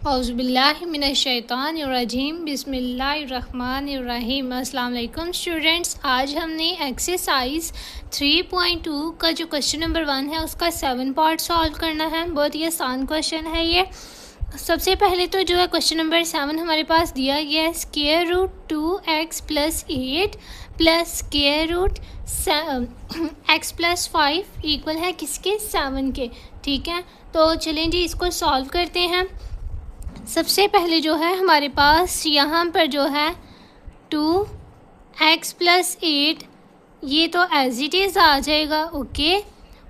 औज़ुबिल्लाहिमिनश्शैतानिर्रजीम बिस्मिल्लाहिर्रहमानिर्रहीम। अस्सलाम वालेकुम स्टूडेंट्स, आज हमने एक्सरसाइज 3.2 का जो क्वेश्चन नंबर 1 है उसका 7 पार्ट सॉल्व करना है। बहुत ही आसान क्वेश्चन है ये। सबसे पहले तो जो है क्वेश्चन नंबर 7 हमारे पास दिया गया है square root 2x + 8 plus square root x + 5 equal है किसके, 7 के। ठीक है, तो चलें जी इसको सॉल्व करते हैं। सबसे पहले जो है हमारे पास यहाँ पर जो है 2x + 8 ये तो एज इट इज़ आ जाएगा। ओके,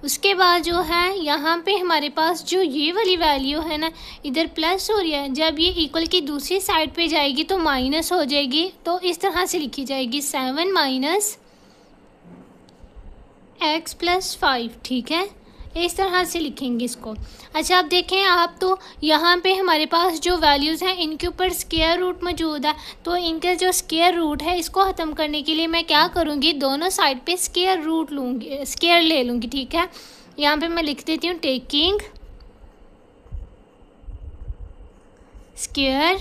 उसके बाद जो है यहाँ पे हमारे पास जो ये वाली वैल्यू है ना, इधर प्लस हो रही है, जब ये इक्वल की दूसरी साइड पे जाएगी तो माइनस हो जाएगी। तो इस तरह से लिखी जाएगी 7 - x + 5। ठीक है, इस तरह से लिखेंगे इसको। अच्छा, अब देखें आप, तो यहाँ पे हमारे पास जो वैल्यूज़ हैं इनके ऊपर स्क्वायर रूट मौजूद है, तो इनका जो स्क्वायर रूट है इसको ख़त्म करने के लिए मैं क्या करूँगी, दोनों साइड पे स्क्वायर रूट लूँगी, स्क्वायर ले लूँगी। ठीक है, यहाँ पे मैं लिख देती हूँ टेकिंग स्क्वायर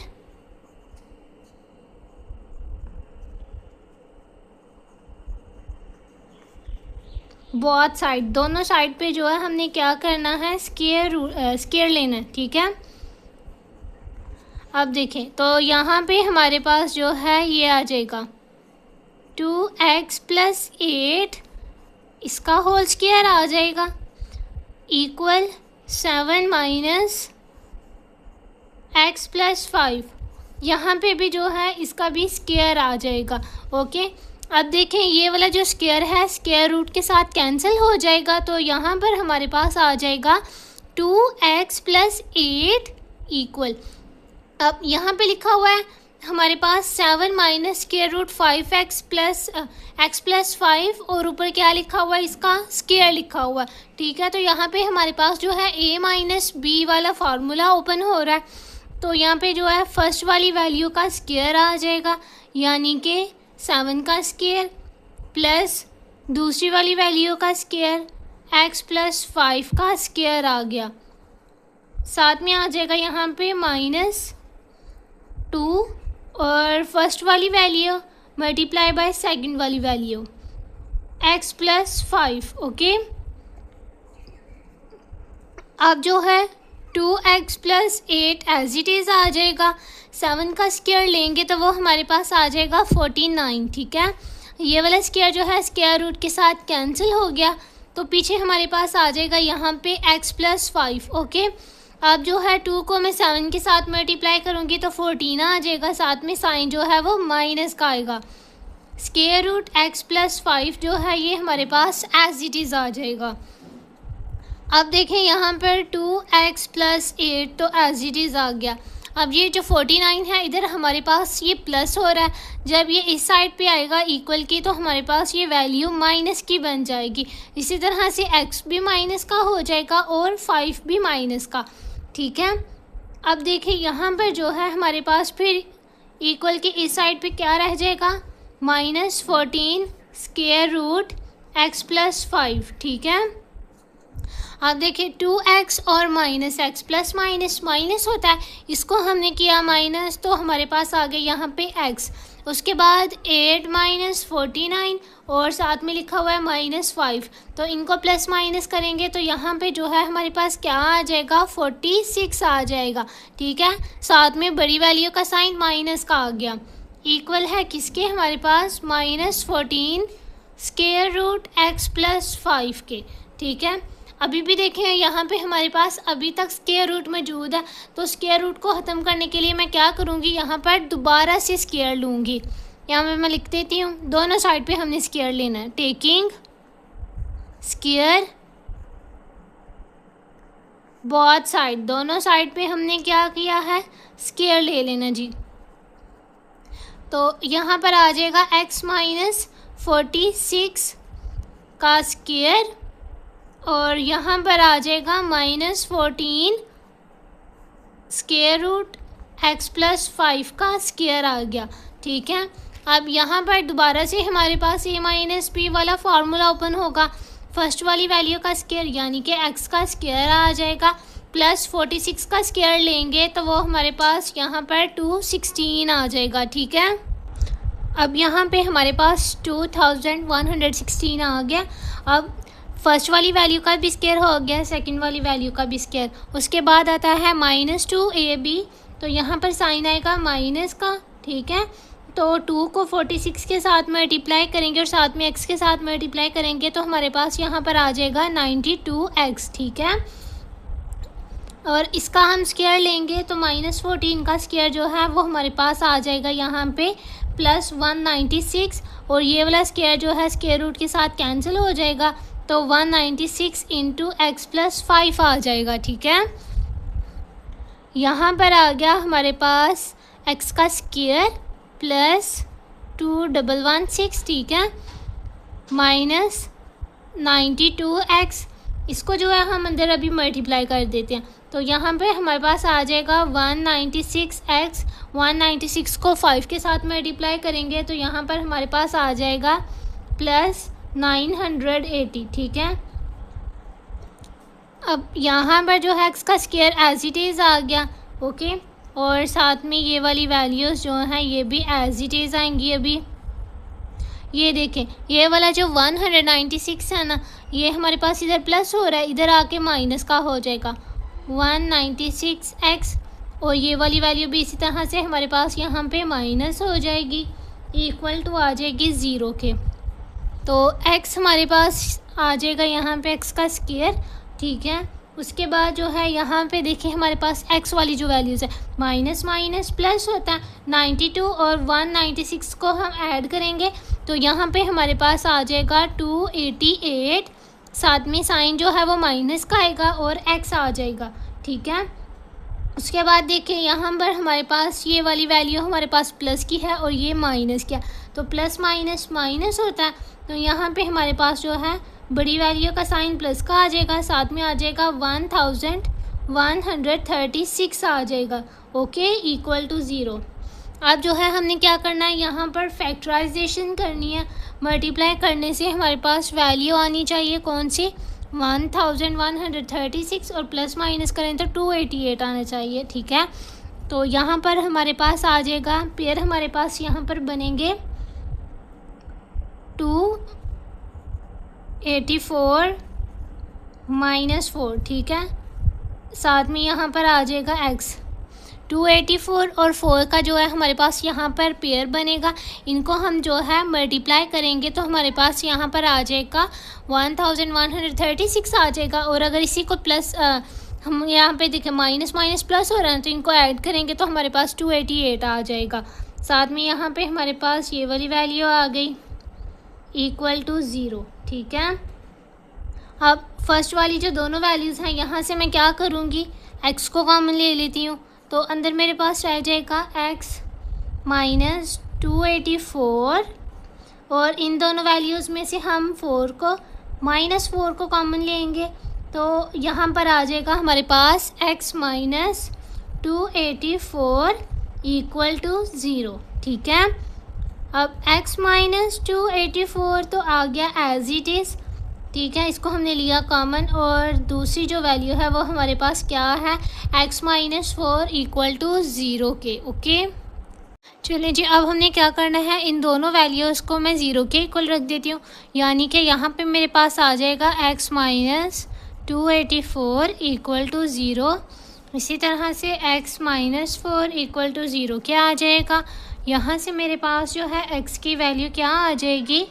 बोथ साइड, दोनों साइड पे जो है हमने क्या करना है, स्क्वायर लेना है। ठीक है, अब देखें तो यहाँ पे हमारे पास जो है ये आ जाएगा 2x + 8 इसका होल स्क्वायर आ जाएगा इक्वल 7 - x + 5। यहाँ पे भी जो है इसका भी स्क्वायर आ जाएगा। ओके, अब देखें ये वाला जो स्क्वायर है स्क्वायर रूट के साथ कैंसिल हो जाएगा, तो यहाँ पर हमारे पास आ जाएगा 2x + 8 इक्वल, अब यहाँ पे लिखा हुआ है हमारे पास 7 - √5x + 5 और ऊपर क्या लिखा हुआ है, इसका स्क्वायर लिखा हुआ है। ठीक है, तो यहाँ पे हमारे पास जो है a - b वाला फार्मूला ओपन हो रहा है, तो यहाँ पे जो है फर्स्ट वाली वैल्यू का स्क्वायर आ जाएगा, यानी कि 7 का स्क्वायर प्लस दूसरी वाली वैल्यू का स्क्वायर x + 5 का स्क्वायर आ गया, साथ में आ जाएगा यहाँ पे -2 और फर्स्ट वाली वैल्यू मल्टीप्लाई बाय सेकंड वाली वैल्यू x + 5। ओके, अब जो है 2x + 8 एज इट इज़ आ जाएगा, 7 का स्क्वायर लेंगे तो वो हमारे पास आ जाएगा 49। ठीक है, ये वाला स्क्वायर जो है स्क्वायर रूट के साथ कैंसिल हो गया, तो पीछे हमारे पास आ जाएगा यहाँ पे x + 5। ओके, अब जो है 2 को मैं 7 के साथ मल्टीप्लाई करूँगी तो 14 आ जाएगा, साथ में साइन जो है वो माइनस का आएगा। स्क्वायर रूट x + 5 जो है ये हमारे पास एज इट इज़ आ जाएगा। अब देखें यहाँ पर 2x + 8 तो एज इट इज़ आ गया। अब ये जो 49 है इधर हमारे पास ये प्लस हो रहा है, जब ये इस साइड पे आएगा इक्वल की तो हमारे पास ये वैल्यू माइनस की बन जाएगी। इसी तरह से x भी माइनस का हो जाएगा और 5 भी माइनस का। ठीक है, अब देखिए यहाँ पर जो है हमारे पास फिर इक्वल की इस साइड पे क्या रह जाएगा, -14 स्क्वायर रूट x + 5। ठीक है, अब देखिए 2x और -x प्लस माइनस होता है, इसको हमने किया माइनस तो हमारे पास आ गए यहाँ पे x, उसके बाद 8 - 49 और साथ में लिखा हुआ है -5, तो इनको प्लस माइनस करेंगे तो यहाँ पे जो है हमारे पास क्या आ जाएगा, 46 आ जाएगा। ठीक है, साथ में बड़ी वैल्यू का साइन माइनस का आ गया, इक्वल है किसके, हमारे पास -14 स्क्वायर रूट x + 5 के। ठीक है, अभी भी देखें यहाँ पे हमारे पास अभी तक स्क्वायर रूट मौजूद है, तो स्क्वायर रूट को ख़त्म करने के लिए मैं क्या करूँगी, यहाँ पर दोबारा से स्क्वायर लूँगी। यहाँ पे मैं लिख देती हूँ, दोनों साइड पे हमने स्क्वायर लेना है, टेकिंग स्क्वायर बोथ साइड, दोनों साइड पे हमने क्या किया है, स्क्वायर ले लेना जी। तो यहाँ पर आ जाएगा x - 46 का स्क्वायर और यहाँ पर आ जाएगा -14 स्क्वायर रूट x + 5 का स्क्वायर आ गया। ठीक है, अब यहाँ पर दोबारा से हमारे पास a - b वाला फार्मूला ओपन होगा, फर्स्ट वाली वैल्यू का स्क्वायर यानी कि x का स्क्वायर आ जाएगा प्लस 46 का स्क्वायर लेंगे तो वो हमारे पास यहाँ पर 216 आ जाएगा। ठीक है, अब यहाँ पे हमारे पास 2116 आ गया। अब फर्स्ट वाली वैल्यू का भी स्क्वायर हो गया, सेकंड वाली वैल्यू का भी स्क्वायर। उसके बाद आता है -2ab, तो यहाँ पर साइन आएगा माइनस का। ठीक है, तो 2 को 46 के साथ मल्टीप्लाई करेंगे और साथ में x के साथ मल्टीप्लाई करेंगे तो हमारे पास यहाँ पर आ जाएगा 92x। ठीक है, और इसका हम स्क्वायर लेंगे तो -14 का स्क्वायर जो है वो हमारे पास आ जाएगा यहाँ पे +196, और ये वाला स्क्वायर जो है स्क्वायर रूट के साथ कैंसिल हो जाएगा, तो 196 × x + 5 आ जाएगा। ठीक है, यहाँ पर आ गया हमारे पास x का स्क्वायर +2116। ठीक है, -92x, इसको जो है हम अंदर अभी मल्टीप्लाई कर देते हैं, तो यहाँ पे हमारे पास आ जाएगा 196x। 196 को 5 के साथ मल्टीप्लाई करेंगे तो यहाँ पर हमारे पास आ जाएगा +980। ठीक है, अब यहाँ पर जो है x का स्क्वायर एज इट इज़ आ गया। ओके, और साथ में ये वाली वैल्यूज़ जो हैं ये भी एज इट इज़ आएंगी। अभी ये देखें, ये वाला जो 196 है ना, ये हमारे पास इधर प्लस हो रहा है, इधर आके माइनस का हो जाएगा 196x, और ये वाली वैल्यू भी इसी तरह से हमारे पास यहाँ पे माइनस हो जाएगी, इक्वल टू आ जाएगी 0 के। तो x हमारे पास आ जाएगा यहाँ पे x का स्क्वायर। ठीक है, उसके बाद जो है यहाँ पे देखिए हमारे पास x वाली जो वैल्यूज़ है माइनस माइनस प्लस होता है, 92 और 196 को हम ऐड करेंगे तो यहाँ पे हमारे पास आ जाएगा 288, साथ में साइन जो है वो माइनस का आएगा और x आ जाएगा। ठीक है, उसके बाद देखिए यहाँ पर हमारे पास ये वाली वैल्यू हमारे पास प्लस की है और ये माइनस की है, तो प्लस माइनस माइनस होता है, तो यहाँ पे हमारे पास जो है बड़ी वैल्यू का साइन प्लस का आ जाएगा, साथ में आ जाएगा 1136 आ जाएगा। Okay, equal to 0। अब जो है हमने क्या करना है, यहाँ पर फैक्टराइजेशन करनी है। मल्टीप्लाई करने से हमारे पास वैल्यू आनी चाहिए कौन सी, 1136, और प्लस माइनस करें तो 288 आना चाहिए। ठीक है, तो यहाँ पर हमारे पास आ जाएगा, पेयर हमारे पास यहाँ पर बनेंगे 284 - 4। ठीक है, साथ में यहाँ पर आ जाएगा x। 284 और 4 का जो है हमारे पास यहाँ पर पेयर बनेगा, इनको हम जो है मल्टीप्लाई करेंगे तो हमारे पास यहाँ पर आ जाएगा 1136 आ जाएगा, और अगर इसी को प्लस हम यहाँ पे देखें माइनस माइनस प्लस हो रहा है तो इनको ऐड करेंगे तो हमारे पास 288 आ जाएगा। साथ में यहाँ पे हमारे पास ये वाली वैल्यू आ गई, इक्वल टू 0। ठीक है, अब फर्स्ट वाली जो दोनों वैल्यूज़ हैं यहाँ से मैं क्या करूँगी, x को कॉमन ले लेती हूँ, तो अंदर मेरे पास रह जाएगा x माइनस 284, और इन दोनों वैल्यूज़ में से हम -4 को कॉमन लेंगे तो यहाँ पर आ जाएगा हमारे पास x माइनस 284 इक्वल टू 0। ठीक है, अब x माइनस 284 तो आ गया एज इट इज़। ठीक है, इसको हमने लिया कॉमन, और दूसरी जो वैल्यू है वो हमारे पास क्या है, x माइनस 4 इक्वल टू 0 के। ओके, चलिए जी, अब हमने क्या करना है, इन दोनों वैल्यूज़ को मैं 0 के इक्वल रख देती हूँ, यानी कि यहाँ पे मेरे पास आ जाएगा x माइनस 284 इक्वल टू 0। इसी तरह से x माइनस 4 इक्वल टू 0 क्या आ जाएगा, यहाँ से मेरे पास जो है x की वैल्यू क्या आ जाएगी,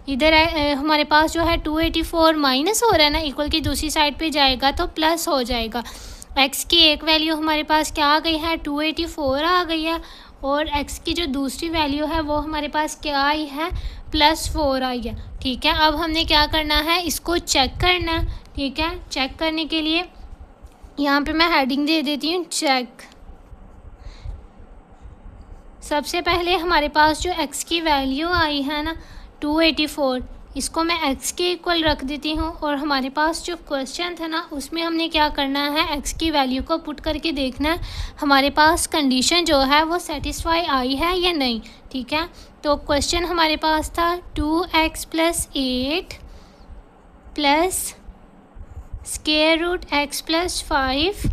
इधर हमारे पास जो है 284 माइनस हो रहा है ना, इक्वल की दूसरी साइड पे जाएगा तो प्लस हो जाएगा। x की एक वैल्यू हमारे पास क्या आ गई है, 284 आ गई है, और x की जो दूसरी वैल्यू है वो हमारे पास क्या आई है, +4 आई है। ठीक है, अब हमने क्या करना है, इसको चेक करना है। ठीक है, चेक करने के लिए यहाँ पे मैं हेडिंग दे देती हूँ चेक। सबसे पहले हमारे पास जो x की वैल्यू आई है ना 284, इसको मैं x के इक्वल रख देती हूँ, और हमारे पास जो क्वेश्चन था ना उसमें हमने क्या करना है, x की वैल्यू को पुट करके देखना है हमारे पास कंडीशन जो है वो सेटिस्फाई आई है या नहीं। ठीक है, तो क्वेश्चन हमारे पास था 2x + 8 + square root x plus 5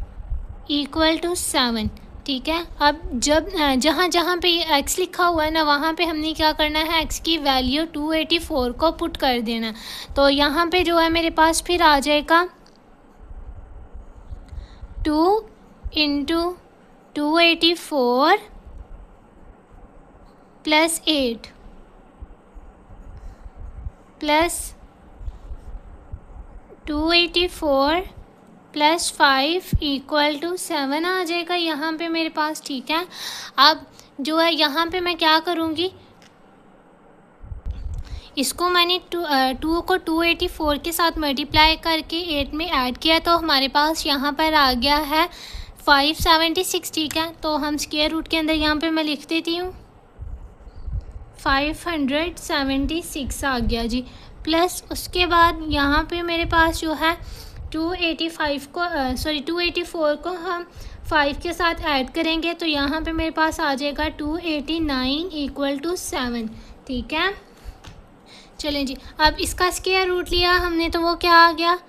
equal to 7। ठीक है, अब जब जहाँ जहाँ पे ये x लिखा हुआ है ना, वहाँ पे हमने क्या करना है, x की वैल्यू 284 को पुट कर देना। तो यहाँ पे जो है मेरे पास फिर आ जाएगा 2 into 284 plus 8 plus 284 plus 5 equal to 7 आ जाएगा यहाँ पे मेरे पास। ठीक है, अब जो है यहाँ पे मैं क्या करूँगी, इसको मैंने 2 को 284 के साथ मल्टीप्लाई करके 8 में ऐड किया, तो हमारे पास यहाँ पर आ गया है 576। ठीक है, तो हम स्क्वायर रूट के अंदर यहाँ पे मैं लिख देती हूँ 576 आ गया जी। प्लस उसके बाद यहाँ पे मेरे पास जो है 284 को हम 5 के साथ ऐड करेंगे, तो यहाँ पे मेरे पास आ जाएगा 289 इक्वल टू 7। ठीक है, चलें जी, अब इसका स्क्वायर रूट लिया हमने तो वो क्या आ गया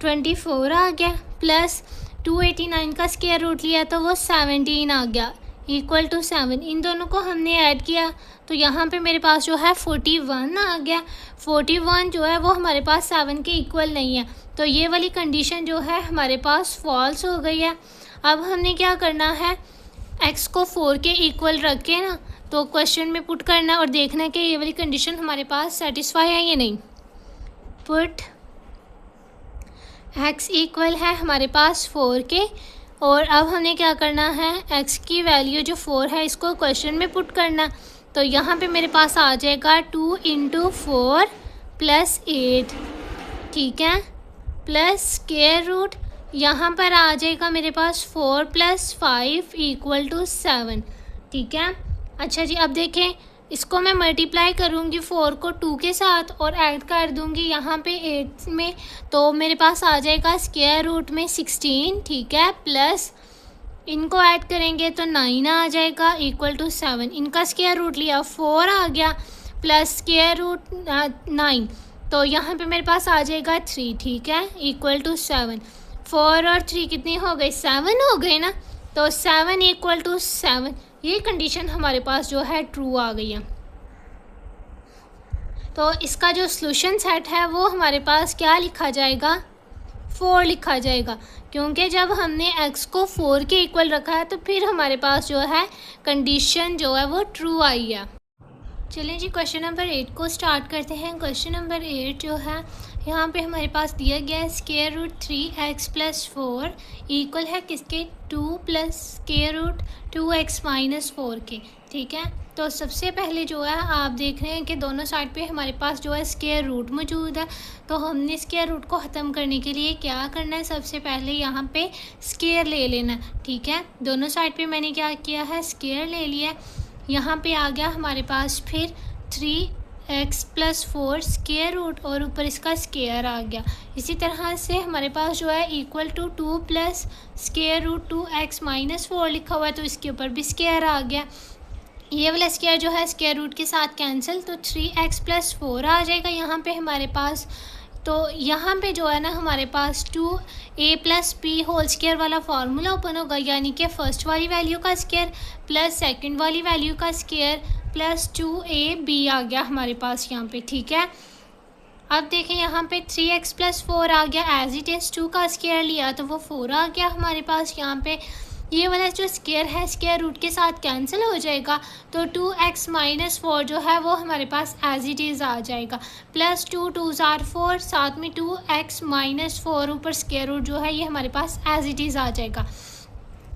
24 आ गया। प्लस 289 का स्क्वायर रूट लिया तो वो 17 आ गया इक्वल टू 7। इन दोनों को हमने ऐड किया तो यहाँ पे मेरे पास जो है 41 आ गया। 41 जो है वो हमारे पास 7 के इक्वल नहीं है, तो ये वाली कंडीशन जो है हमारे पास फॉल्स हो गई है। अब हमने क्या करना है, x को 4 के इक्वल रख के ना तो क्वेश्चन में पुट करना और देखना कि ये वाली कंडीशन हमारे पास सेटिस्फाई है या नहीं। पुट x इक्वल है हमारे पास 4 के, और अब हमें क्या करना है, x की वैल्यू जो 4 है इसको क्वेश्चन में पुट करना। तो यहाँ पे मेरे पास आ जाएगा 2 इंटू 4 प्लस 8। ठीक है, प्लस स्क्वायर रूट यहाँ पर आ जाएगा मेरे पास 4 प्लस 5 इक्वल टू 7। ठीक है, अच्छा जी, अब देखें इसको मैं मल्टीप्लाई करूँगी 4 को 2 के साथ और ऐड कर दूँगी यहाँ पे 8 में, तो मेरे पास आ जाएगा स्क्वायर रूट में 16। ठीक है, प्लस इनको ऐड करेंगे तो 9 आ जाएगा इक्वल टू 7। इनका स्क्वायर रूट लिया 4 आ गया, प्लस स्क्वायर रूट 9, तो यहाँ पे मेरे पास आ जाएगा 3। ठीक है, इक्वल टू 7। 4 और 3 कितनी हो गई, 7 हो गई ना, तो 7 इक्वल टू 7, ये कंडीशन हमारे पास जो है ट्रू आ गई है। तो इसका जो सॉल्यूशन सेट है वो हमारे पास क्या लिखा जाएगा, 4 लिखा जाएगा, क्योंकि जब हमने x को 4 के इक्वल रखा है तो फिर हमारे पास जो है कंडीशन जो है वो ट्रू आई है। चलें जी, क्वेश्चन नंबर 8 को स्टार्ट करते हैं। क्वेश्चन नंबर 8 जो है यहाँ पे हमारे पास दिया गया है square root 3x plus 4 equal है किसके, 2 plus square root 2x minus 4 के। ठीक है, तो सबसे पहले जो है आप देख रहे हैं कि दोनों साइड पे हमारे पास जो है स्क्वायर रूट मौजूद है, तो हमने स्क्वायर रूट को ख़त्म करने के लिए क्या करना है, सबसे पहले यहाँ पे स्क्वायर ले लेना। ठीक है, दोनों साइड पे मैंने क्या किया है, स्क्वायर ले लिया। यहाँ पे आ गया हमारे पास फिर 3x प्लस 4 स्क्वायर रूट और ऊपर इसका स्क्वायर आ गया। इसी तरह से हमारे पास जो है equal to 2 plus square root 2x minus 4 लिखा हुआ है, तो इसके ऊपर भी स्क्वायर आ गया। ये वाला स्क्वायर जो है स्क्वायर रूट के साथ कैंसिल, तो 3x प्लस 4 आ जाएगा यहाँ पे हमारे पास। तो यहाँ पे जो है ना हमारे पास 2a plus b whole square वाला फार्मूला ओपन होगा, यानी कि फर्स्ट वाली वैल्यू का स्क्वायर प्लस सेकंड वाली वैल्यू का स्क्वायर प्लस 2ab आ गया हमारे पास यहाँ पे। ठीक है, अब देखें यहाँ पे 3x प्लस 4 आ गया, एज इट इज़ 2 का स्क्वायर लिया तो वो 4 आ गया हमारे पास यहाँ पे। ये वाला जो स्क्वायर है स्क्वायर रूट के साथ कैंसिल हो जाएगा, तो 2x माइनस 4 जो है वो हमारे पास एज इट इज़ आ जाएगा, प्लस 2 2s are 4, साथ में 2x माइनस 4 ऊपर स्क्वायर रूट जो है ये हमारे पास एज इट इज़ आ जाएगा।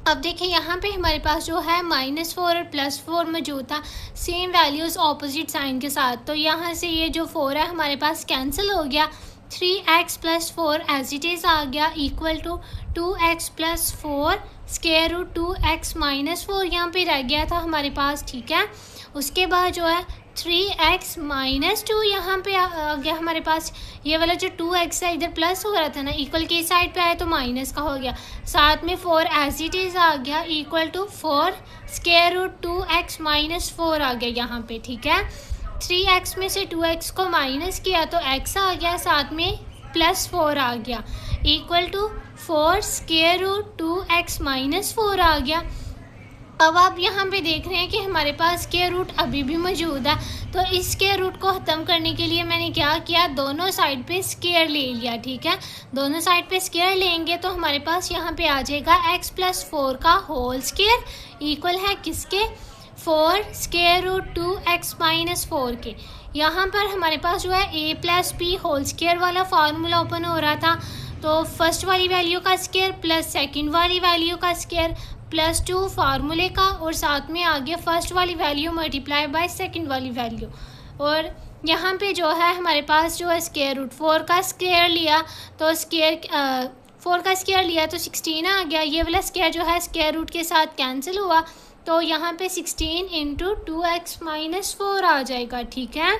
अब देखें यहाँ पे हमारे पास जो है -4 और +4 मौजूद था, सेम वैल्यूज़ ऑपोजिट साइन के साथ, तो यहाँ से ये जो 4 है हमारे पास कैंसिल हो गया। 3x plus 4 as it is आ गया equal to 2x plus 4 square root 2x minus 4 यहाँ पे रह गया था हमारे पास। ठीक है, उसके बाद जो है 3x माइनस 2 यहाँ पे आ गया हमारे पास। ये वाला जो 2x है इधर प्लस हो रहा था ना, इक्वल की साइड पे आया तो माइनस का हो गया, साथ में 4 एज इट इज़ आ गया equal to 4 square root 2x minus 4 आ गया यहाँ पे। ठीक है, 3x में से 2x को माइनस किया तो x आ गया, साथ में +4 आ गया। Equal to 4 square root 2x minus 4 आ गया। अब आप यहाँ पे देख रहे हैं कि हमारे पास स्क्वायर रूट अभी भी मौजूद है, तो इस स्क्वायर रूट को ख़त्म करने के लिए मैंने क्या किया, दोनों साइड पे स्क्वायर ले लिया। ठीक है, दोनों साइड पे स्क्वायर लेंगे तो हमारे पास यहाँ पे आ जाएगा x प्लस 4 का होल स्क्वायर इक्वल है किसके, 4 स्क्वायर रूट 2x माइनस 4 के। यहाँ पर हमारे पास जो है a plus B whole square वाला फार्मूला ओपन हो रहा था, तो फर्स्ट वाली वैल्यू का स्क्वायर प्लस सेकंड वाली वैल्यू का स्क्वायर प्लस 2 फार्मूले का, और साथ में आगे फर्स्ट वाली वैल्यू मल्टीप्लाई बाय सेकंड वाली वैल्यू। और यहाँ पे जो है हमारे पास जो है स्क्वायर रूट 4 का स्क्वायर लिया, तो स्क्वायर 4 का स्क्वायर लिया तो 16 आ गया। ये वाला स्क्वायर जो है स्क्वायर रूट के साथ कैंसिल हुआ, तो यहाँ पे 16 इंटू 2x माइनस 4 आ जाएगा। ठीक है,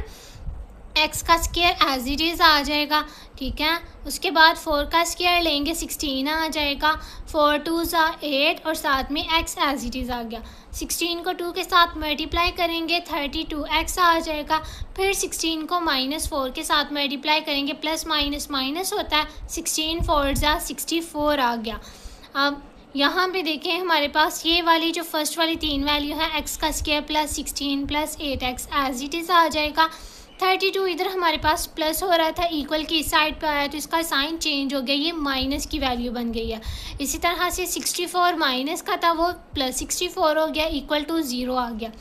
x का स्क्वायर एज इट इज़ आ जाएगा। ठीक है, उसके बाद 4 का स्क्वायर लेंगे 16 आ जाएगा, 4 2 8 और साथ में x एज इट इज़ आ गया। 16 को 2 के साथ मल्टीप्लाई करेंगे 32x आ जाएगा। फिर 16 को माइनस 4 के साथ मल्टीप्लाई करेंगे, प्लस माइनस माइनस होता है, 16 4 64 आ गया। अब यहाँ पे देखें हमारे पास ये वाली जो फर्स्ट वाली 3 वैल्यू है, x का square plus 16 plus 8x as it is आ जाएगा। 32 इधर हमारे पास प्लस हो रहा था, इक्वल की इस साइड पे आया तो इसका साइन चेंज हो गया, ये माइनस की वैल्यू बन गई है। इसी तरह से 64 माइनस का था वो प्लस 64 हो गया, इक्वल टू 0 आ गया।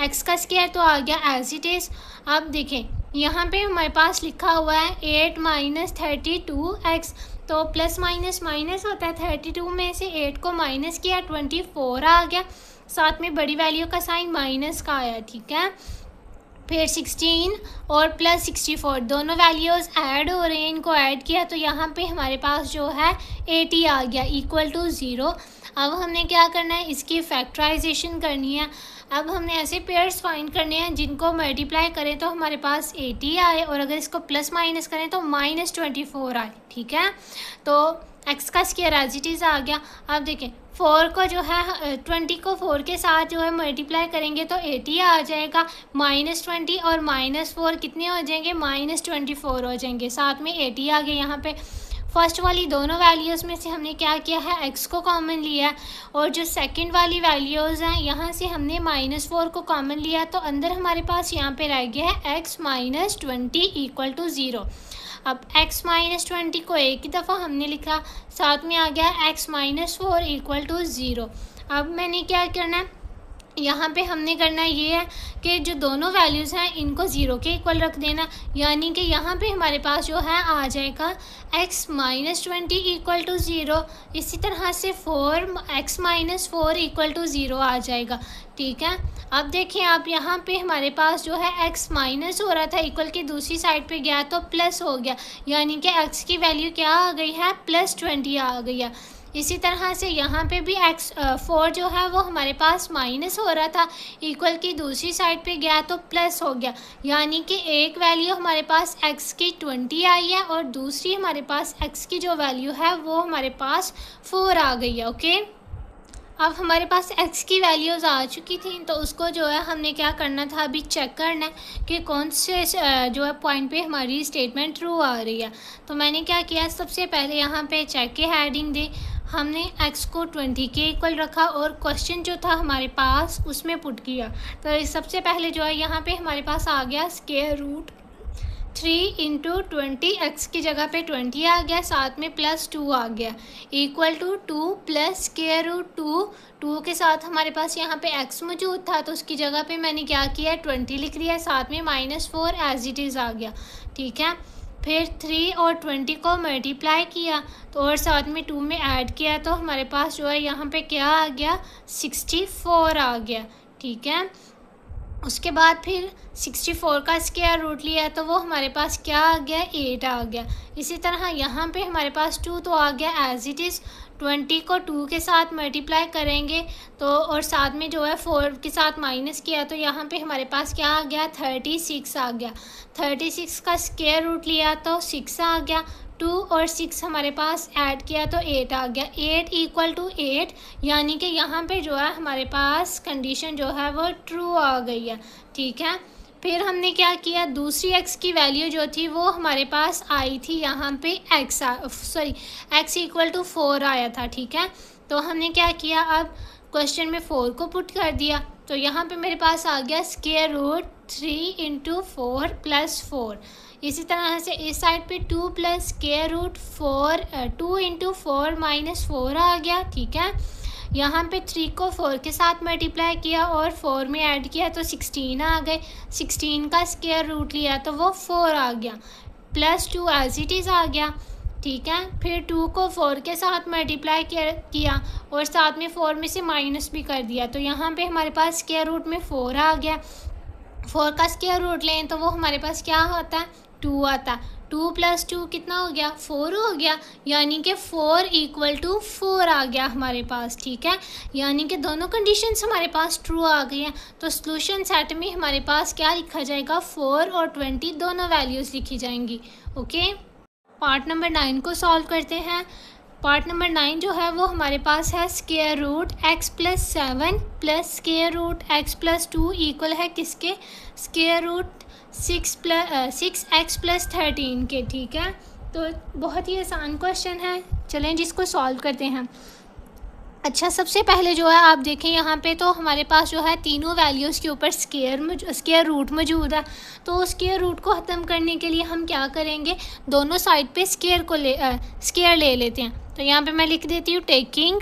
x का स्क्वायर तो आ गया एज इट इज़। अब देखें यहाँ पे हमारे पास लिखा हुआ है 8 माइनस 32x, तो प्लस माइनस माइनस होता है, 32 में से 8 को माइनस किया 24 आ गया, साथ में बड़ी वैल्यू का साइन माइनस का आया। ठीक है, फिर 16 और प्लस 64 दोनों वैल्यूज़ ऐड हो रहे हैं, इनको ऐड किया तो यहाँ पे हमारे पास जो है 80 आ गया इक्वल टू 0। अब हमने क्या करना है, इसकी फैक्टराइजेशन करनी है। अब हमने ऐसे पेयर्स फाइंड करने हैं जिनको मल्टीप्लाई करें तो हमारे पास 80 आए, और अगर इसको प्लस माइनस करें तो माइनस 24 आए। ठीक है, तो x का स्क्वायर एज इट इज़ आ गया। अब देखें 4 को जो है 20 को 4 के साथ जो है मल्टीप्लाई करेंगे तो 80 आ जाएगा, माइनस 20 और माइनस 4 कितने हो जाएंगे, माइनस 24 हो जाएंगे, साथ में 80 आ गए। यहाँ पे फर्स्ट वाली दोनों वैल्यूज़ में से हमने क्या किया है, x को कॉमन लिया है, और जो सेकंड वाली वैल्यूज़ हैं यहाँ से हमने माइनस 4 को कॉमन लिया, तो अंदर हमारे पास यहाँ पे रह गया है x माइनस 20 इक्वल टू 0। अब x माइनस 20 को एक ही दफ़ा हमने लिखा, साथ में आ गया x माइनस 4 इक्वल टू 0। अब मैंने क्या करना है, यहाँ पे हमने करना ये है कि जो दोनों वैल्यूज़ हैं इनको 0 के इक्वल रख देना, यानी कि यहाँ पे हमारे पास जो है आ जाएगा x माइनस 20 इक्वल टू 0। इसी तरह से 4x माइनस 4 इक्वल टू 0 आ जाएगा। ठीक है, अब देखें आप यहाँ पे हमारे पास जो है x माइनस हो रहा था, इक्वल की दूसरी साइड पे गया तो प्लस हो गया, यानी कि x की वैल्यू क्या आ गई है, प्लस 20 आ गई है। इसी तरह से यहाँ पे भी x4 जो है वो हमारे पास माइनस हो रहा था, इक्वल की दूसरी साइड पे गया तो प्लस हो गया, यानी कि एक वैल्यू हमारे पास x की 20 आई है और दूसरी हमारे पास x की जो वैल्यू है वो हमारे पास 4 आ गई है। ओके, अब हमारे पास x की वैल्यूज़ आ चुकी थी, तो उसको जो है हमने क्या करना था, अभी चेक करना है कि कौन से जो है पॉइंट पे हमारी स्टेटमेंट ट्रू आ रही है। तो मैंने क्या किया, सबसे पहले यहाँ पे चेक के हेडिंग दी, हमने x को 20 के इक्वल रखा और क्वेश्चन जो था हमारे पास उसमें पुट किया। तो सबसे पहले जो है यहाँ पे हमारे पास आ गया स्क्वायर रूट 3 इंटू 20, x की जगह पे 20 आ गया, साथ में प्लस 2 आ गया, equal to 2 plus square root 2 के साथ हमारे पास यहाँ पे x मौजूद था तो उसकी जगह पे मैंने क्या किया, 20 लिख लिया, साथ में माइनस 4 एज इट इज़ आ गया। ठीक है, फिर 3 और 20 को मल्टीप्लाई किया तो और साथ में 2 में ऐड किया तो हमारे पास जो है यहाँ पे क्या आ गया, 64 आ गया। ठीक है, उसके बाद फिर 64 का स्क्वायर रूट लिया तो वो हमारे पास क्या आ गया, 8 आ गया। इसी तरह यहाँ पे हमारे पास 2 तो आ गया एज इट इज़, 20 को 2 के साथ मल्टीप्लाई करेंगे तो और साथ में जो है 4 के साथ माइनस किया तो यहाँ पे हमारे पास क्या आ गया, 36 आ गया। 36 का स्क्वायर रूट लिया तो 6 आ गया, 2 और 6 हमारे पास ऐड किया तो 8 आ गया, 8 इक्वल टू 8, यानी कि यहाँ पे जो है हमारे पास कंडीशन जो है वो ट्रू आ गई है। ठीक है, फिर हमने क्या किया, दूसरी x की वैल्यू जो थी वो हमारे पास आई थी यहाँ पे x इक्वल टू 4 आया था, ठीक है। तो हमने क्या किया, अब क्वेश्चन में 4 को पुट कर दिया, तो यहाँ पे मेरे पास आ गया स्क्वायर रूट 3 इंटू 4 प्लस 4। इसी तरह से इस साइड पे 2 plus square root 2 into 4 minus 4 आ गया, ठीक है। यहाँ पे 3 को 4 के साथ मल्टीप्लाई किया और 4 में ऐड किया तो 16 आ गए। 16 का स्क्वायर रूट लिया तो वो 4 आ गया, प्लस 2 एज इट इज़ आ गया, ठीक है। फिर 2 को 4 के साथ मल्टीप्लाई किया और साथ में 4 में से माइनस भी कर दिया, तो यहाँ पे हमारे पास स्क्वायर रूट में 4 आ गया। 4 का स्क्वायर रूट लें तो वो हमारे पास क्या होता है, 2 आता है। 2 प्लस 2 कितना हो गया, 4 हो गया, यानी कि 4 इक्वल टू 4 आ गया हमारे पास, ठीक है। यानी कि दोनों कंडीशंस हमारे पास ट्रू आ गई हैं। तो सॉल्यूशन सेट में हमारे पास क्या लिखा जाएगा, 4 और 20 दोनों वैल्यूज़ लिखी जाएंगी, ओके। पार्ट नंबर 9 को सॉल्व करते हैं। पार्ट नंबर 9 जो है वो हमारे पास है square root x plus 7 plus square root x plus 2 equal है किसके, स्क्वायर रूट 6x प्लस 13 के, ठीक है। तो बहुत ही आसान क्वेश्चन है, चलें जिसको सॉल्व करते हैं। अच्छा, सबसे पहले जो है आप देखें यहाँ पे तो हमारे पास जो है तीनों वैल्यूज़ के ऊपर स्क्वायर रूट मौजूद है। तो स्क्वायर रूट को ख़त्म करने के लिए हम क्या करेंगे, दोनों साइड पे स्क्वायर ले लेते हैं। तो यहाँ पे मैं लिख देती हूँ taking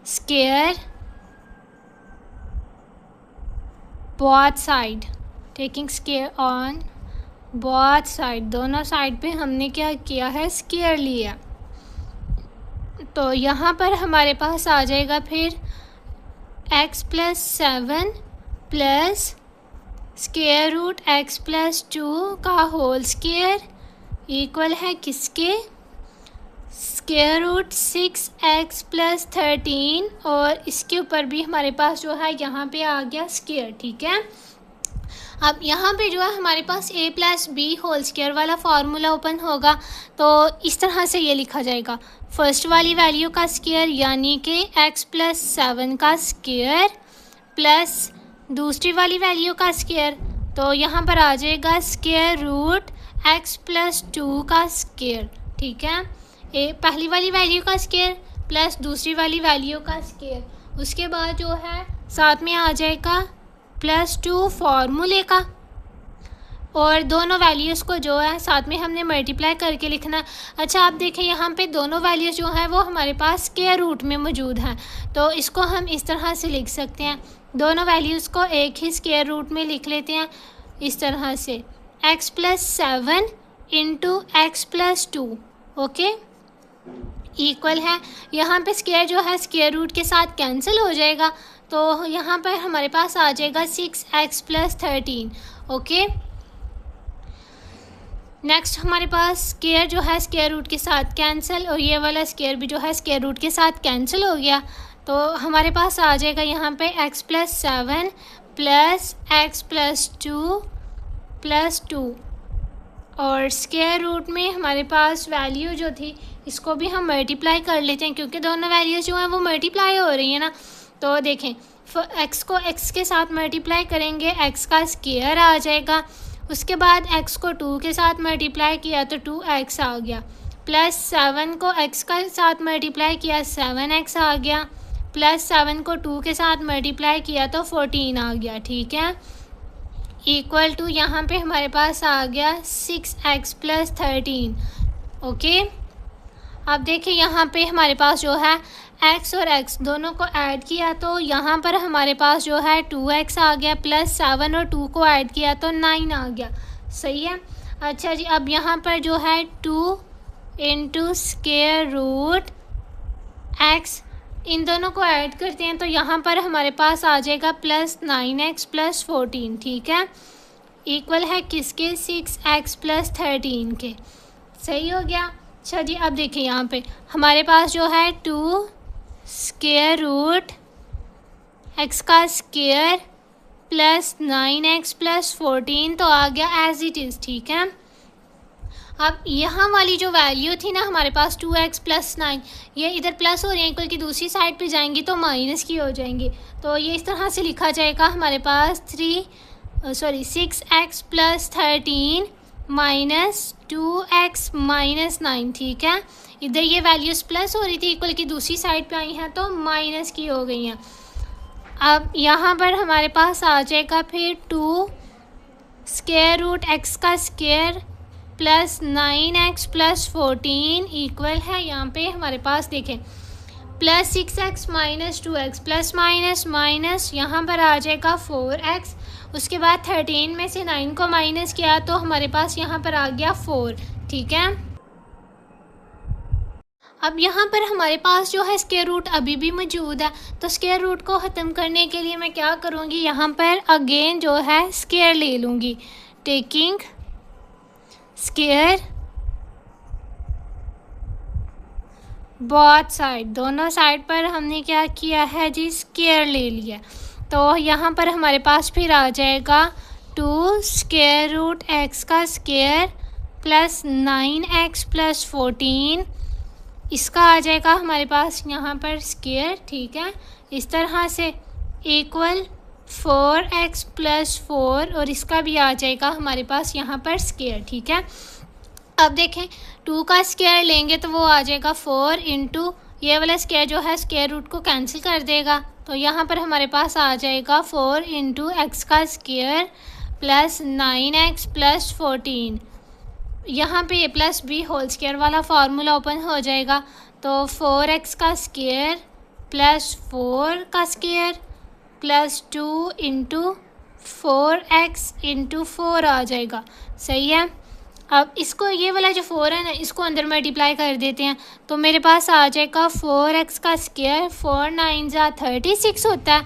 square both side, taking square on both side, दोनों साइड पे हमने क्या किया है, स्क्वायर लिया। तो यहाँ पर हमारे पास आ जाएगा फिर x plus 7 plus square root x plus 2 का होल स्क्वायर इक्वल है किसके, स्क्वायर रूट 6x प्लस 13, और इसके ऊपर भी हमारे पास जो है यहाँ पे आ गया स्क्वायर, ठीक है। अब यहाँ पे जो है हमारे पास a plus B whole square वाला फार्मूला ओपन होगा। तो इस तरह से ये लिखा जाएगा, फर्स्ट वाली वैल्यू का स्क्वायर यानी कि x प्लस 7 का स्क्वायर प्लस दूसरी वाली वैल्यू का स्क्वायर, तो यहाँ पर आ जाएगा स्क्वायर रूट x प्लस 2 का स्क्वायर, ठीक है। पहली वाली वैल्यू का स्क्वायर प्लस दूसरी वाली वैल्यू का स्क्वायर, उसके बाद जो है साथ में आ जाएगा प्लस 2 फार्मूले का, और दोनों वैल्यूज़ को जो है साथ में हमने मल्टीप्लाई करके लिखना। अच्छा, आप देखें यहाँ पे दोनों वैल्यूज़ जो हैं वो हमारे पास स्क्वायर रूट में मौजूद हैं, तो इसको हम इस तरह से लिख सकते हैं, दोनों वैल्यूज़ को एक ही स्क्वायर रूट में लिख लेते हैं इस तरह से, x plus 7 into x plus 2, okay, equal है। यहाँ पे स्क्वायर जो है स्क्वायर रूट के साथ कैंसिल हो जाएगा, तो यहाँ पर हमारे पास आ जाएगा 6x प्लस 13, ओके। नेक्स्ट हमारे पास स्क्वायर जो है स्क्वायर रूट के साथ कैंसिल, और ये वाला स्क्वायर भी जो है स्क्वायर रूट के साथ कैंसिल हो गया, तो हमारे पास आ जाएगा यहाँ पे x plus 7 plus x plus 2 plus 2, और स्क्वायर रूट में हमारे पास वैल्यू जो थी इसको भी हम मल्टीप्लाई कर लेते हैं, क्योंकि दोनों वैल्यूज़ जो हैं वो मल्टीप्लाई हो रही है ना। तो देखें, x को x के साथ मल्टीप्लाई करेंगे, x का स्क्वायर आ जाएगा, उसके बाद x को 2 के साथ मल्टीप्लाई किया तो 2x आ गया, प्लस 7 को x के साथ मल्टीप्लाई किया 7x आ गया, प्लस 7 को 2 के साथ मल्टीप्लाई किया तो 14 आ गया, ठीक है, इक्वल टू यहाँ पे हमारे पास आ गया 6x प्लस 13, ओके। अब देखिए यहाँ पे हमारे पास जो है x और x दोनों को ऐड किया तो यहाँ पर हमारे पास जो है 2x आ गया, प्लस 7 और 2 को ऐड किया तो 9 आ गया, सही है। अच्छा जी, अब यहाँ पर जो है 2 इंटू स्क्वायर रूट x, इन दोनों को ऐड करते हैं तो यहाँ पर हमारे पास आ जाएगा प्लस 9x प्लस 14, ठीक है, इक्वल है किसके, 6x प्लस 13 के, सही हो गया। अच्छा जी, अब देखिए यहाँ पे हमारे पास जो है 2 स्क्वायर रूट x का स्क्वायर प्लस 9x प्लस 14 तो आ गया एज इट इज़, ठीक है। अब यहाँ वाली जो वैल्यू थी ना हमारे पास 2x + 9, ये इधर प्लस हो रही है इक्वल की दूसरी साइड पे जाएंगी तो माइनस की हो जाएंगी। तो ये इस तरह से लिखा जाएगा हमारे पास 6x + 13 - 2x - 9, ठीक है। इधर ये वैल्यूज़ प्लस हो रही थी इक्वल की दूसरी साइड पे आई हैं तो माइनस की हो गई हैं। अब यहाँ पर हमारे पास आ जाएगा फिर 2 √x² + 9x + 14 इक्वल है, यहाँ पे हमारे पास देखें +6x - 2x ± यहाँ पर आ जाएगा 4x। उसके बाद 13 में से 9 को माइनस किया तो हमारे पास यहाँ पर आ गया 4, ठीक है। अब यहाँ पर हमारे पास जो है स्क्वायर रूट अभी भी मौजूद है, तो स्क्वायर रूट को ख़त्म करने के लिए मैं क्या करूँगी, यहाँ पर अगेन जो है स्क्वायर ले लूँगी, टेकिंग स्क्वायर बोथ साइड, दोनों साइड पर हमने क्या किया है जी, स्क्वायर ले लिया। तो यहाँ पर हमारे पास फिर आ जाएगा 2 √x² + 9x + 14, इसका आ जाएगा हमारे पास यहाँ पर स्क्वायर, ठीक है। इस तरह से इक्वल 4x + 4 और इसका भी आ जाएगा हमारे पास यहाँ पर स्क्वायर, ठीक है। अब देखें 2 का स्क्वायर लेंगे तो वो आ जाएगा 4 इंटू ये वाला स्क्वायर जो है स्क्वायर रूट को कैंसिल कर देगा, तो यहाँ पर हमारे पास आ जाएगा 4 इंटू x² + 9x + 14। यहाँ पे a + b होल स्क्वायर वाला फार्मूला ओपन हो जाएगा, तो 4x² + 4 + 2 इंटू 4x इंटू 4 आ जाएगा, सही है। अब इसको ये वाला जो 4 है ना इसको अंदर मल्टीप्लाई कर देते हैं, तो मेरे पास आ जाएगा 4x², 4 9 = 36 होता है,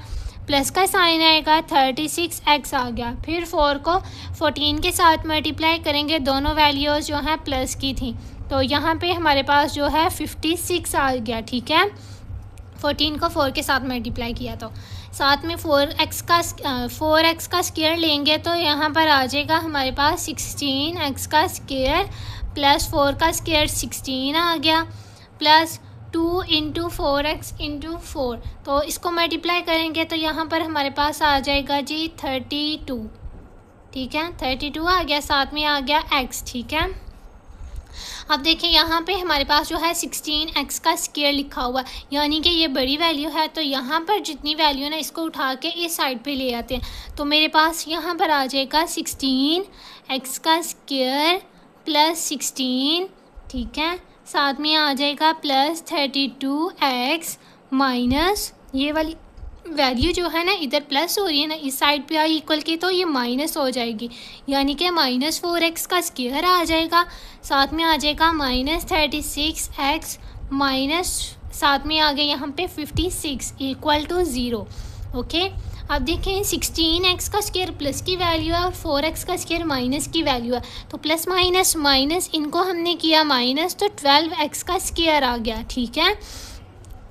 प्लस का साइन आएगा 36x आ गया। फिर 4 को 14 के साथ मल्टीप्लाई करेंगे, दोनों वैल्यूज़ जो हैं प्लस की थी, तो यहाँ पे हमारे पास जो है 56 आ गया, ठीक है। 14 को 4 के साथ मल्टीप्लाई किया तो साथ में 4x का स्क्वायर लेंगे तो यहाँ पर आ जाएगा हमारे पास 16x² + 4 का स्क्वायर 16 आ गया, प्लस 2 इंटू 4x इंटू 4, तो इसको मल्टीप्लाई करेंगे तो यहाँ पर हमारे पास आ जाएगा जी 32, ठीक है। 32 आ गया, साथ में आ गया x, ठीक है। अब देखिए यहाँ पे हमारे पास जो है 16x का स्क्वायर लिखा हुआ, यानी कि ये बड़ी वैल्यू है, तो यहाँ पर जितनी वैल्यू ना इसको उठा के इस साइड पे ले आते हैं, तो मेरे पास यहाँ पर आ जाएगा 16x का स्क्वायर + 16, ठीक है। साथ में आ जाएगा प्लस 32x माइनस ये वाली वैल्यू जो है ना इधर प्लस हो रही है ना, इस साइड पे आई इक्वल की, तो ये माइनस हो जाएगी, यानी कि -4x का स्क्वायर आ जाएगा। साथ में आ जाएगा -36x माइनस साथ में आ गए यहाँ पे 56 = 0, ओके। अब देखें 16x का स्क्वायर प्लस की वैल्यू है और 4x का स्क्वायर माइनस की वैल्यू है, तो प्लस माइनस माइनस इनको हमने किया माइनस, तो 12x का स्क्वायर आ गया, ठीक है।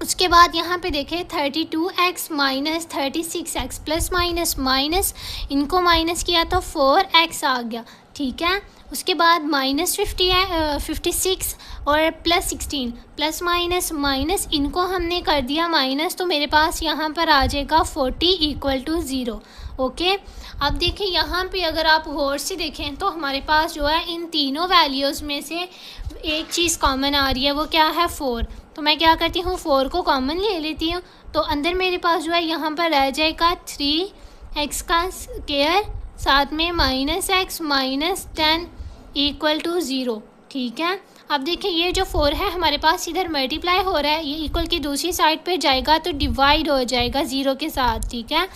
उसके बाद यहाँ पे देखें 32x minus 36x plus minus minus इनको माइनस किया तो 4x आ गया, ठीक है। उसके बाद -56 और प्लस 16 प्लस माइनस माइनस इनको हमने कर दिया माइनस, तो मेरे पास यहाँ पर आ जाएगा 40 = 0, ओके। अब देखें यहाँ पे अगर आप गौर से देखें तो हमारे पास जो है इन तीनों वैल्यूज़ में से एक चीज़ कॉमन आ रही है, वो क्या है 4, तो मैं क्या करती हूँ 4 को कॉमन ले लेती हूँ, तो अंदर मेरे पास जो है यहाँ पर रह जाएगा 3x का स्क्वायर साथ में -x माइनस 10 = 0, ठीक है। अब देखिए ये जो 4 है हमारे पास इधर मल्टीप्लाई हो रहा है, ये इक्वल की दूसरी साइड पे जाएगा तो डिवाइड हो जाएगा 0 के साथ, ठीक है।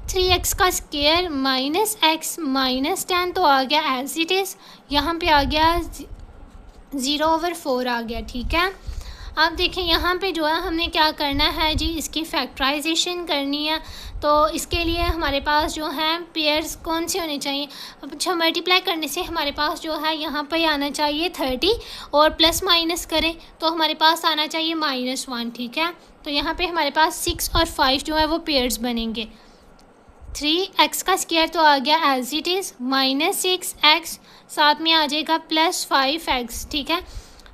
3x का स्क्वायर -x माइनस 10 तो आ गया एज इट इज़, यहाँ पे आ गया 0/4 आ गया, ठीक है। अब देखें यहाँ पे जो है हमने क्या करना है जी, इसकी फैक्टराइजेशन करनी है, तो इसके लिए हमारे पास जो है पेयर्स कौन से होने चाहिए। अब अच्छा मल्टीप्लाई करने से हमारे पास जो है यहाँ पे आना चाहिए 30 और प्लस माइनस करें तो हमारे पास आना चाहिए -1, ठीक है। तो यहाँ पे हमारे पास 6 और 5 जो है वो पेयर्स बनेंगे। 3x का स्क्वायर तो आ गया एज इट इज़ -6x, साथ में आ जाएगा +5x, ठीक है।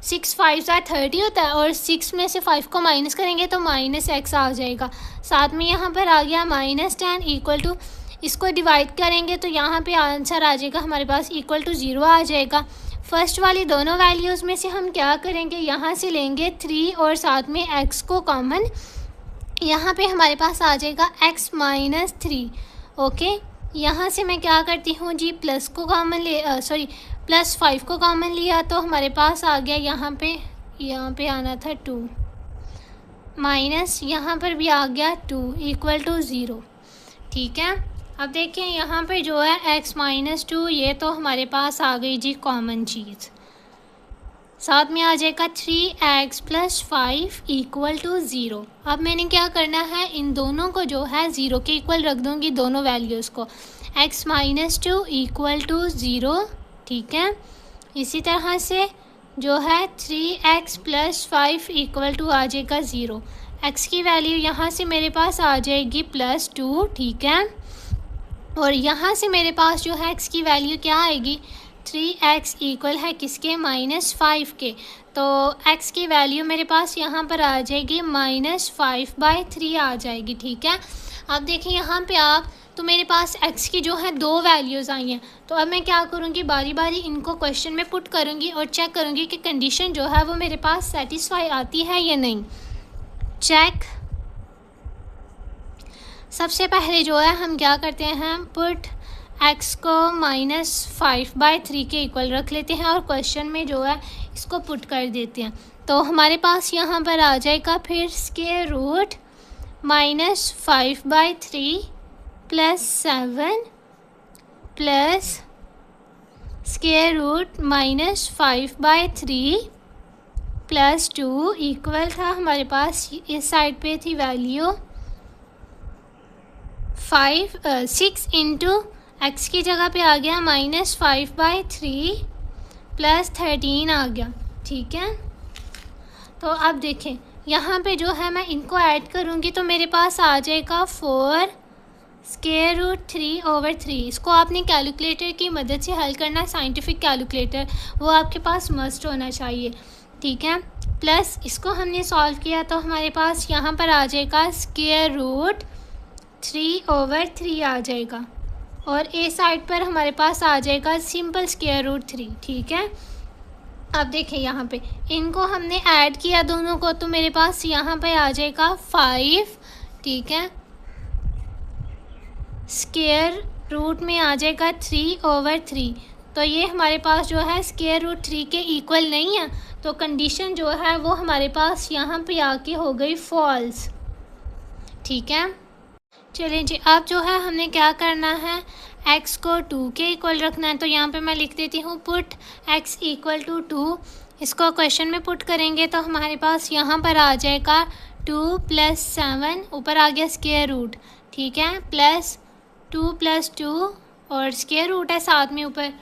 6 5 30 होता है और 6 में से 5 को माइनस करेंगे तो -x आ जाएगा। साथ में यहाँ पर आ गया -10 इक्वल टू, इसको डिवाइड करेंगे तो यहाँ पे आंसर आ जाएगा हमारे पास इक्वल टू 0 आ जाएगा। फर्स्ट वाली दोनों वैल्यूज़ में से हम क्या करेंगे, यहाँ से लेंगे 3 और साथ में x को कॉमन, यहाँ पे हमारे पास आ जाएगा x -3। ओके, यहाँ से मैं क्या करती हूँ जी, प्लस को कॉमन +5 को कॉमन लिया तो हमारे पास आ गया यहाँ पे आना था 2, माइनस यहाँ पर भी आ गया 2 इक्वल टू 0, ठीक है। अब देखिए यहाँ पर जो है x -2 ये तो हमारे पास आ गई जी कॉमन चीज़, साथ में आ जाएगा 3x + 5 इक्वल टू 0। अब मैंने क्या करना है, इन दोनों को जो है 0 के इक्वल रख दूँगी, दोनों वैल्यूज़ को, x -2 इक्वल टू 0, ठीक है। इसी तरह से जो है 3x + 5 इक्वल टू आ जाएगा 0। x की वैल्यू यहाँ से मेरे पास आ जाएगी +2, ठीक है। और यहाँ से मेरे पास जो है x की वैल्यू क्या आएगी, 3x इक्वल है किसके, -5 के, तो x की वैल्यू मेरे पास यहाँ पर आ जाएगी -5/3 आ जाएगी, ठीक है। अब देखिए यहाँ पे आप, तो मेरे पास x की जो है 2 वैल्यूज़ आई हैं, तो अब मैं क्या करूँगी, बारी बारी इनको क्वेश्चन में पुट करूँगी और चेक करूँगी कि कंडीशन जो है वो मेरे पास सेटिस्फाई आती है या नहीं। चेक, सबसे पहले जो है हम क्या करते हैं, पुट x को -5/3 के इक्वल रख लेते हैं और क्वेश्चन में जो है इसको पुट कर देते हैं। तो हमारे पास यहाँ पर आ जाएगा फिर square root -5/3 + 7 plus square root -5/3 + 2 equal था हमारे पास, इस साइड पे थी वैल्यू 6 इंटू x की जगह पे आ गया -5/3 + 13 आ गया, ठीक है। तो अब देखें यहाँ पे जो है मैं इनको ऐड करूँगी तो मेरे पास आ जाएगा 4 स्क्वायर रूट 3/3। इसको आपने कैलकुलेटर की मदद से हल करना, साइंटिफिक कैलकुलेटर, वो आपके पास मस्ट होना चाहिए, ठीक है। प्लस इसको हमने सॉल्व किया तो हमारे पास यहाँ पर आ जाएगा स्क्वायर रूट 3/3 आ जाएगा और ए साइड पर हमारे पास आ जाएगा सिंपल स्क्वायर रूट 3, ठीक है। अब देखें यहाँ पे इनको हमने ऐड किया दोनों को तो मेरे पास यहाँ पे आ जाएगा 5, ठीक है। स्क्वायर रूट में आ जाएगा 3/3, तो ये हमारे पास जो है स्क्वायर रूट 3 के इक्वल नहीं है, तो कंडीशन जो है वो हमारे पास यहाँ पे आके हो गई फॉल्स, ठीक है। चलिए जी, अब जो है हमने क्या करना है, x को 2 के इक्वल रखना है, तो यहाँ पे मैं लिख देती हूँ पुट x इक्वल टू 2। इसको क्वेश्चन में पुट करेंगे तो हमारे पास यहाँ पर आ जाएगा 2 + 7, ऊपर आ गया स्क्वायर रूट, ठीक है, प्लस 2 + 2 और स्क्वायर रूट है साथ में ऊपर,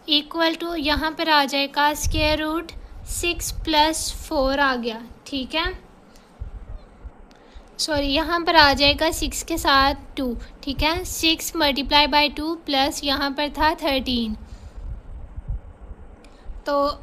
इक्वल टू यहाँ पर आ जाएगा स्क्वायर रूट 6 + 4 आ गया, ठीक है। सॉरी, यहाँ पर आ जाएगा 6 के साथ 2, ठीक है। 6 × 2 प्लस यहाँ पर था 13, तो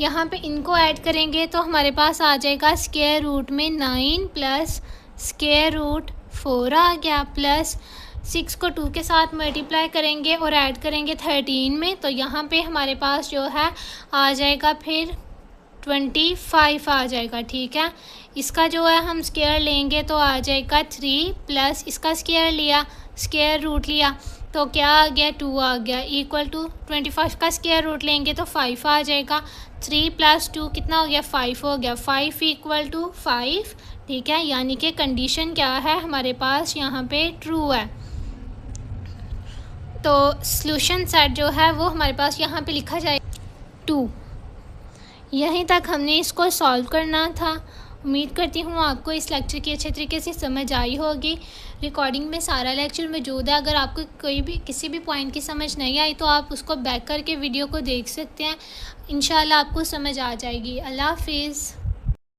यहाँ पे इनको ऐड करेंगे तो हमारे पास आ जाएगा स्क्वायर रूट में 9 प्लस स्क्वायर रूट 4 आ गया, प्लस 6 को 2 के साथ मल्टीप्लाई करेंगे और ऐड करेंगे 13 में, तो यहाँ पे हमारे पास जो है आ जाएगा फिर 25 आ जाएगा, ठीक है। इसका जो है हम स्क्वायर लेंगे तो आ जाएगा 3 प्लस इसका स्क्वायर लिया, स्क्वायर रूट लिया तो क्या आ गया 2 आ गया, इक्वल टू 25 का स्क्वायर रूट लेंगे तो 5 आ जाएगा। 3 + 2 कितना हो गया, 5 हो गया, 5 इक्वल टू 5, ठीक है। यानी कि कंडीशन क्या है हमारे पास यहाँ पे ट्रू है। तो सॉल्यूशन सेट जो है वो हमारे पास यहाँ पे लिखा जाए 2। यहीं तक हमने इसको सॉल्व करना था। उम्मीद करती हूँ आपको इस लेक्चर की अच्छे तरीके से समझ आई होगी। रिकॉर्डिंग में सारा लेक्चर मौजूद है, अगर आपको कोई भी किसी भी पॉइंट की समझ नहीं आई तो आप उसको बैक करके वीडियो को देख सकते हैं। इंशाल्लाह आपको समझ आ जाएगी। अल्लाह हाफिज़।